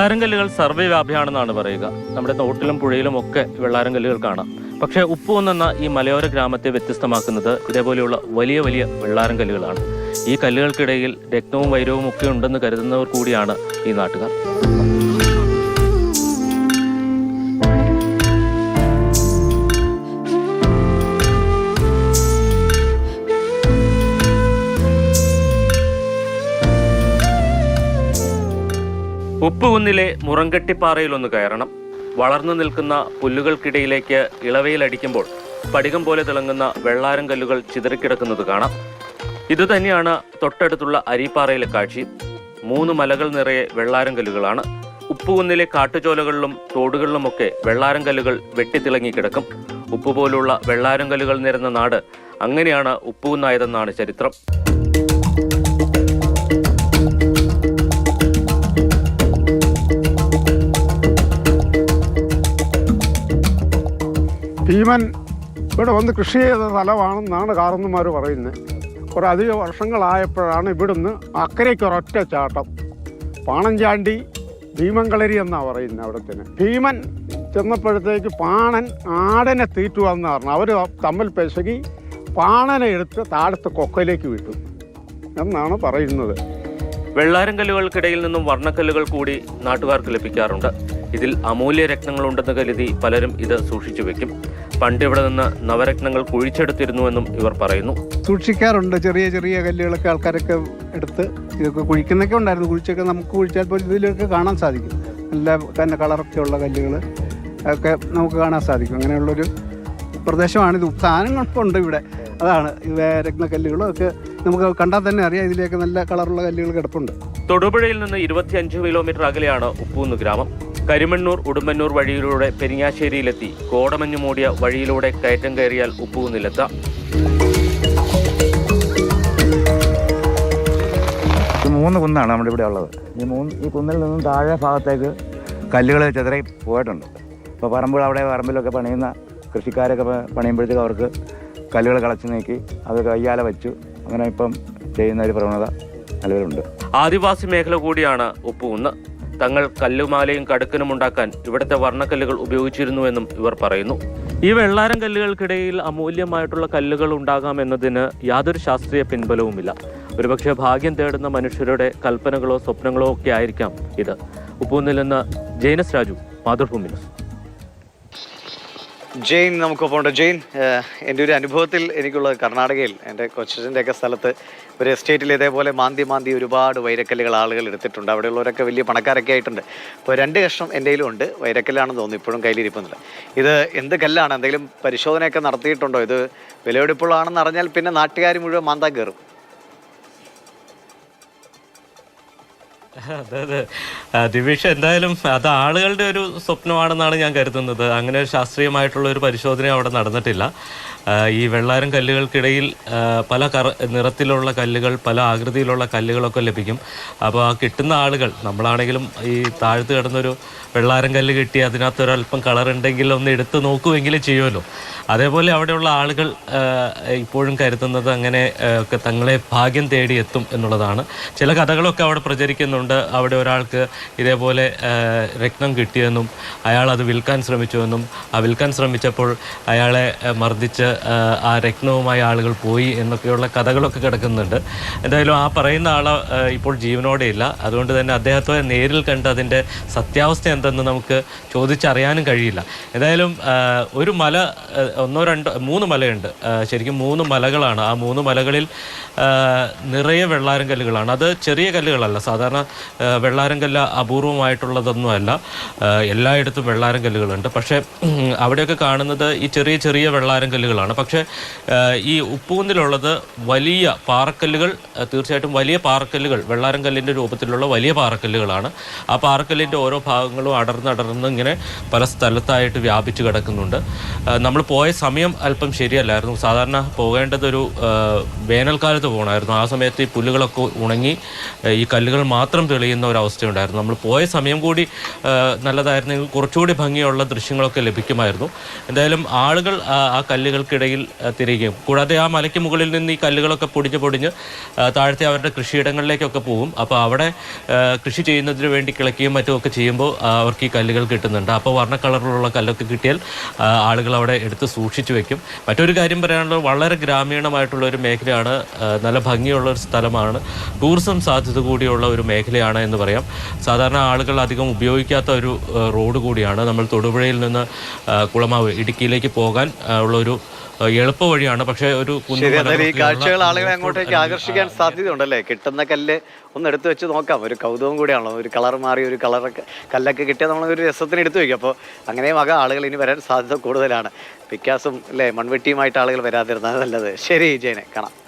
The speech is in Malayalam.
വെള്ളാരം കല്ലുകൾ സർവ്വവ്യാപിയാണെന്നാണ് പറയുക. നമ്മുടെ തോട്ടിലും പുഴയിലും ഒക്കെ വെള്ളാരം കല്ലുകൾ കാണാം. പക്ഷേ ഉപ്പുകുന്നെന്ന ഈ മലയോര ഗ്രാമത്തെ വ്യത്യസ്തമാക്കുന്നത് ഇതേപോലെയുള്ള വലിയ വലിയ വെള്ളാരം കല്ലുകളാണ്. ഈ കല്ലുകൾക്കിടയിൽ രക്തവും വൈരവും ഒക്കെ ഉണ്ടെന്ന് കരുതുന്നവർ കൂടിയാണ് ഈ നാട്ടുകാർ. ഉപ്പുകുന്നിലെ മുറങ്കട്ടിപ്പാറയിലൊന്ന് കയറണം. വളർന്നു നിൽക്കുന്ന പുല്ലുകൾക്കിടയിലേക്ക് ഇളവയിലടിക്കുമ്പോൾ സ്ഫടികം പോലെ തിളങ്ങുന്ന വെള്ളാരം കല്ലുകൾ ചിതറിക്കിടക്കുന്നത് കാണാം. ഇതുതന്നെയാണ് തൊട്ടടുത്തുള്ള അരിപ്പാറയിലെ കാഴ്ച. 3 മലകൾ നിറയെ വെള്ളാരം കല്ലുകളാണ്. ഉപ്പുകുന്നിലെ കാട്ടുചോലകളിലും തോടുകളിലുമൊക്കെ വെള്ളാരം കല്ലുകൾ വെട്ടിത്തിളങ്ങിക്കിടക്കും. ഉപ്പുപോലുള്ള വെള്ളാരം കല്ലുകൾ നിരന്ന നാട് അങ്ങനെയാണ് ഉപ്പുകുന്നായതെന്നാണ് ചരിത്രം. ഭീമൻ ഇവിടെ വന്ന് കൃഷി ചെയ്ത സ്ഥലമാണെന്നാണ് കാരണന്മാർ പറയുന്നത്. കുറേ അധിക വർഷങ്ങളായപ്പോഴാണ് ഇവിടുന്ന് അക്കരയ്ക്ക് ഒരൊറ്റ ചാട്ടം. പാണഞ്ചാണ്ടി ഭീമൻകളരി എന്നാണ് പറയുന്നത്. അവിടെ തന്നെ ഭീമൻ ചെന്നപ്പോഴത്തേക്ക് പാണൻ ആടനെ തീറ്റുവാന്ന് പറഞ്ഞു. അവർ തമ്മിൽ പെശകി പാണനെ എടുത്ത് താഴത്ത് കൊക്കയിലേക്ക് വിട്ടു എന്നാണ് പറയുന്നത്. വെള്ളാരം കല്ലുകൾക്കിടയിൽ നിന്നും വർണ്ണക്കല്ലുകൾ കൂടി നാട്ടുകാർക്ക് ലഭിക്കാറുണ്ട്. ഇതിൽ അമൂല്യ രത്നങ്ങളുണ്ടെന്ന് കരുതി പലരും ഇത് സൂക്ഷിച്ചു വെക്കും. പണ്ട് ഇവിടെ നിന്ന് നവരത്നങ്ങൾ കുഴിച്ചെടുത്തിരുന്നുവെന്നും ഇവർ പറയുന്നു. സൂക്ഷിക്കാറുണ്ട്. ചെറിയ ചെറിയ കല്ലുകളൊക്കെ ആൾക്കാരൊക്കെ എടുത്ത് ഇതൊക്കെ കുഴിക്കുന്നൊക്കെ ഉണ്ടായിരുന്നു. കുഴിച്ചൊക്കെ നമുക്ക് കുഴിച്ചാൽ പോലും ഇതിലൊക്കെ കാണാൻ സാധിക്കും. നല്ല തന്നെ കളറൊക്കെ ഉള്ള കല്ലുകൾ ഒക്കെ നമുക്ക് കാണാൻ സാധിക്കും. അങ്ങനെയുള്ളൊരു പ്രദേശമാണിത്. സാധനങ്ങളൊക്കെ ഇവിടെ. അതാണ് രത്നക്കല്ലുകളും ഒക്കെ നമുക്ക് കണ്ടാൽ തന്നെ അറിയാം. ഇതിലേക്ക് നല്ല കളറുള്ള കല്ലുകൾ കിടപ്പുണ്ട്. തൊടുപുഴയിൽ നിന്ന് 25 കിലോമീറ്റർ അകലെയാണ് ഉപ്പുകുന്ന് ഗ്രാമം. കരിമണ്ണൂർ ഉടുമ്പന്നൂർ വഴിയിലൂടെ പെരിങ്ങാശ്ശേരിയിലെത്തി കോടമഞ്ഞു മൂടിയ വഴിയിലൂടെ കയറ്റം കയറിയാൽ ഉപ്പുകുന്നിലെത്താം. മൂന്ന് കുന്നാണ് നമ്മുടെ ഇവിടെ ഉള്ളത്. ഈ കുന്നിൽ നിന്നും താഴെ ഭാഗത്തേക്ക് കല്ലുകൾ ചെതറി പോയിട്ടുണ്ട്. ഇപ്പോൾ പറമ്പിലൊക്കെ പണിയുന്ന കൃഷിക്കാരൊക്കെ പണിയുമ്പോഴത്തേക്ക് അവർക്ക് കല്ലുകൾ കളച്ചു നീക്കി അത് കയ്യാല വെച്ചു അങ്ങനെ ഇപ്പം ചെയ്യുന്ന ഒരു പ്രവണത നിലവിലുണ്ട്. ആദിവാസി മേഖല കൂടിയാണ് ഉപ്പുകുന്ന്. തങ്ങൾ കല്ലുമാലയും കടുക്കനും ഉണ്ടാക്കാൻ ഇവിടുത്തെ വർണ്ണക്കല്ലുകൾ ഉപയോഗിച്ചിരുന്നുവെന്നും ഇവർ പറയുന്നു. ഈ വെള്ളാരം കല്ലുകൾക്കിടയിൽ അമൂല്യമായിട്ടുള്ള കല്ലുകൾ ഉണ്ടാകാമെന്നതിന് യാതൊരു ശാസ്ത്രീയ പിൻബലവുമില്ല. ഒരുപക്ഷെ ഭാഗ്യം തേടുന്ന മനുഷ്യരുടെ കൽപ്പനകളോ സ്വപ്നങ്ങളോ ഒക്കെ ആയിരിക്കാം ഇത്. ഉപ്പുകുന്നിൽ നിന്ന് ജെയിനസ് രാജു, മാതൃഭൂമി ന്യൂസ്. ജെയിൻ നമുക്കൊപ്പം ഉണ്ട്. ജെയിൻ, എൻ്റെ ഒരു അനുഭവത്തിൽ എനിക്കുള്ളത് കർണാടകയിൽ എൻ്റെ കൊച്ചിൻ്റെയൊക്കെ സ്ഥലത്ത് ഒരു എസ്റ്റേറ്റിൽ ഇതേപോലെ മാന്തി ഒരുപാട് വൈരക്കല്ലുകൾ ആളുകൾ എടുത്തിട്ടുണ്ട്. അവിടെയുള്ളവരൊക്കെ വലിയ പണക്കാരൊക്കെ ആയിട്ടുണ്ട്. അപ്പോൾ 2 കഷ്ണം എൻ്റെ കയ്യിലും ഉണ്ട്. വൈരക്കല്ലാണെന്ന് തോന്നുന്നു, ഇപ്പോഴും കയ്യിലിരിക്കുന്നില്ല. ഇത് എന്ത് കല്ലാണ്? എന്തെങ്കിലും പരിശോധനയൊക്കെ നടത്തിയിട്ടുണ്ടോ? ഇത് വിലപിടിപ്പുള്ളതാണെന്ന് അറിഞ്ഞാൽ പിന്നെ നാട്ടുകാർ മുഴുവൻ മാന്താൻ കയറും. അതെ ദിവിഷ, എന്തായാലും അത് ആളുകളുടെ ഒരു സ്വപ്നമാണെന്നാണ് ഞാൻ കരുതുന്നത്. അങ്ങനെ ശാസ്ത്രീയമായിട്ടുള്ള ഒരു പരിശോധന അവിടെ നടന്നിട്ടില്ല. ഈ വെള്ളാരം കല്ലുകൾക്കിടയിൽ പല നിറത്തിലുള്ള കല്ലുകൾ, പല ആകൃതിയിലുള്ള കല്ലുകളൊക്കെ ലഭിക്കും. അപ്പോൾ ആ കിട്ടുന്ന ആളുകൾ, നമ്മളാണെങ്കിലും ഈ താഴ്ത്ത് കിടന്നൊരു വെള്ളാരം കല്ല് കിട്ടി അതിനകത്തൊരല്പം കളറുണ്ടെങ്കിൽ ഒന്ന് എടുത്ത് നോക്കുമെങ്കിലും ചെയ്യുമല്ലോ. അതേപോലെ അവിടെയുള്ള ആളുകൾ ഇപ്പോഴും കരുതുന്നത് അങ്ങനെ ഒക്കെ തങ്ങളെ ഭാഗ്യം തേടി എത്തും എന്നുള്ളതാണ്. ചില കഥകളൊക്കെ അവിടെ പ്രചരിക്കുന്നുണ്ട്. അവിടെ ഒരാൾക്ക് ഇതേപോലെ രത്നം കിട്ടിയെന്നും അയാൾ അത് വിൽക്കാൻ ശ്രമിച്ചുവെന്നും ആ വിൽക്കാൻ ശ്രമിച്ചപ്പോൾ അയാളെ മർദ്ദിച്ച് ആ രത്നവുമായി ആളുകൾ പോയി എന്നൊക്കെയുള്ള കഥകളൊക്കെ കിടക്കുന്നുണ്ട്. എന്തായാലും ആ പറയുന്ന ആൾ ഇപ്പോൾ ജീവനോടെ ഇല്ല. അതുകൊണ്ട് തന്നെ അദ്ദേഹത്തെ നേരിൽ കണ്ട് അതിൻ്റെ സത്യാവസ്ഥ എന്തെന്ന് നമുക്ക് ചോദിച്ചറിയാനും കഴിയില്ല. എന്തായാലും ഒരു മല, 1, 2, 3 മലയുണ്ട്. ശരിക്കും 3 മലകളാണ്. ആ 3 മലകളിൽ നിറയെ വെള്ളാരം കല്ലുകളാണ്. അത് ചെറിയ കല്ലുകളല്ല. സാധാരണ വെള്ളാരം കല്ല് അപൂർവമായിട്ടുള്ളതൊന്നുമല്ല. എല്ലായിടത്തും വെള്ളാരം കല്ലുകളുണ്ട്. പക്ഷേ അവിടെയൊക്കെ കാണുന്നത് ഈ ചെറിയ ചെറിയ വെള്ളാരം കല്ലുകളാണ്. പക്ഷേ ഈ ഉപ്പുകുന്നിലുള്ളത് വലിയ പാറക്കല്ലുകൾ, തീർച്ചയായിട്ടും വലിയ പാറക്കല്ലുകൾ, വെള്ളാരം കല്ലിൻ്റെ രൂപത്തിലുള്ള വലിയ പാറക്കല്ലുകളാണ്. ആ പാറക്കല്ലിൻ്റെ ഓരോ ഭാഗങ്ങളും അടർന്ന് ഇങ്ങനെ പല സ്ഥലത്തായിട്ട് വ്യാപിച്ച് കിടക്കുന്നുണ്ട്. നമ്മൾ പോയ സമയം അല്പം ശരിയല്ലായിരുന്നു. സാധാരണ പോകേണ്ടതൊരു വേനൽക്കാലത്ത് പോകണമായിരുന്നു. ആ സമയത്ത് ഈ പുല്ലുകളൊക്കെ ഉണങ്ങി ഈ കല്ലുകൾ മാത്രം മാത്രം തെളിയുന്ന ഒരു അവസ്ഥയുണ്ടായിരുന്നു. നമ്മൾ പോയ സമയം കൂടി നല്ലതായിരുന്നെങ്കിൽ കുറച്ചുകൂടി ഭംഗിയുള്ള ദൃശ്യങ്ങളൊക്കെ ലഭിക്കുമായിരുന്നു. എന്തായാലും ആളുകൾ ആ കല്ലുകൾക്കിടയിൽ തിരികെയും, കൂടാതെ ആ മലയ്ക്ക് മുകളിൽ നിന്ന് ഈ കല്ലുകളൊക്കെ പൊടിഞ്ഞ് താഴത്തെ അവരുടെ കൃഷിയിടങ്ങളിലേക്കൊക്കെ പോകും. അപ്പോൾ അവിടെ കൃഷി ചെയ്യുന്നതിന് വേണ്ടി കിളക്കുകയും മറ്റുമൊക്കെ ചെയ്യുമ്പോൾ അവർക്ക് ഈ കല്ലുകൾ കിട്ടുന്നുണ്ട്. അപ്പോൾ വർണ്ണ കളറിലുള്ള കല്ലൊക്കെ കിട്ടിയാൽ ആളുകൾ അവിടെ എടുത്ത് സൂക്ഷിച്ചു വെക്കും. മറ്റൊരു കാര്യം പറയാനുള്ളത്, വളരെ ഗ്രാമീണമായിട്ടുള്ള ഒരു മേഖലയാണ്, നല്ല ഭംഗിയുള്ള ഒരു സ്ഥലമാണ്, ടൂറിസം സാധ്യത കൂടിയുള്ള ഒരു മേഖലയാണ് എന്ന് പറയാം. സാധാരണ ആളുകൾ അധികം ഉപയോഗിക്കാത്ത ഒരു റോഡ് കൂടിയാണ്. നമ്മൾ തൊടുപുഴയിൽ നിന്ന് കുളമാവ് ഇടുക്കിയിലേക്ക് പോകാൻ ഉള്ളൊരു എളുപ്പ വഴിയാണ്. പക്ഷേ ഒരു ഈ കാഴ്ചകൾ ആളുകളെ അങ്ങോട്ടേക്ക് ആകർഷിക്കാൻ സാധ്യതയുണ്ടല്ലേ? കിട്ടുന്ന കല്ല് ഒന്ന് എടുത്തു വെച്ച് നോക്കാം, ഒരു കൗതുകം കൂടിയാണല്ലോ. ഒരു കളർ മാറി ഒരു കല്ലൊക്കെ കിട്ടിയാൽ നമ്മളൊരു രസത്തിന് എടുത്തു വയ്ക്കും. അപ്പോൾ അങ്ങനെ ആളുകൾ ഇനി വരാൻ സാധ്യത കൂടുതലാണ്. പിക്കാസും അല്ലേ മൺവെട്ടിയുമായിട്ട് ആളുകൾ വരാതിരുന്നത് നല്ലത്. ശരി ജയനെ, കാണാം.